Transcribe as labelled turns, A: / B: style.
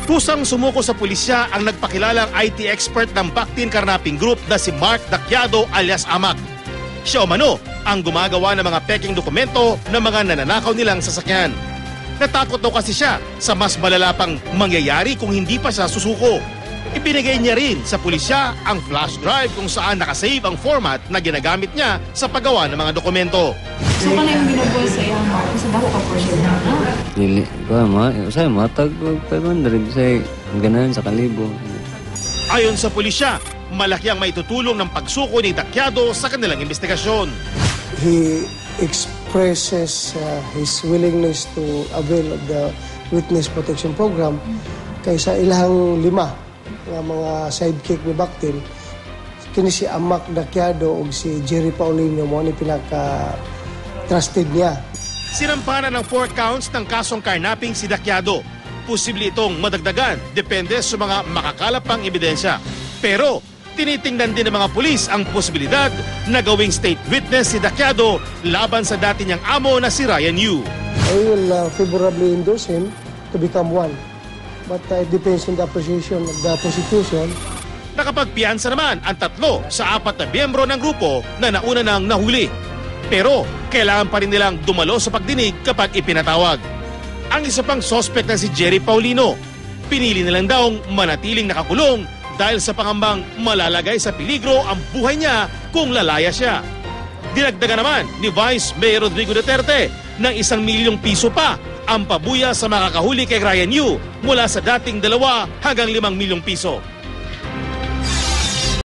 A: Kusang sumuko sa pulisya ang nagpakilalang IT expert ng Bactin Carnapping Group na si Mark Daquiado alias Amak. Siya umano ang gumagawa ng mga peking dokumento ng mga nananakaw nilang sasakyan. Natakot daw kasi siya sa mas malala pang mangyayari kung hindi pa siya susuko. Ibinigay niya rin sa pulisya ang flash drive kung saan nakasave ang format na ginagamit niya sa paggawa ng mga dokumento.
B: So, kung yung binubuhay sa iyo, Mark, sa dako ka po siya na?
C: Dili ko usay matag 500 say ganahan sa kalibo.
A: Ayon sa pulisya, malaki ang maitutulong ng pagsuko ni Daquiado sa kanilang investigasyon.
D: He expresses his willingness to avail of the Witness Protection Program kaysa ilang 5 nga mga sidekick ni Bactin. Kini si Amak Daquiado o si Jerry Paulino mo ni pinaka-trusted niya.
A: Sinampanan ng 4 counts ng kasong carnapping si Daquiado. Posible itong madagdagan depende sa mga makakalap pang ebidensya. Pero tinitingnan din ng mga pulis ang posibilidad na gawing state witness si Daquiado laban sa dati niyang amo na si Ryan Yu.
D: I will favorably endorse him to become one. But it depends on the appreciation of the prosecution.
A: Nakapagpiyansa naman ang 3 sa 4 na miyembro ng grupo na nauna nang nahuli. Pero kailangan pa rin nilang dumalo sa pagdinig kapag ipinatawag. Ang isa pang suspect na si Jerry Paulino, pinili nilang daw manatiling nakakulong dahil sa pangambang malalagay sa peligro ang buhay niya kung lalaya siya. Dinagdagan naman ni Vice Mayor Rodrigo Duterte ng 1 milyong piso pa ang pabuya sa makakahuli kay Ryan Yu mula sa dating 2 hanggang 5 milyong piso.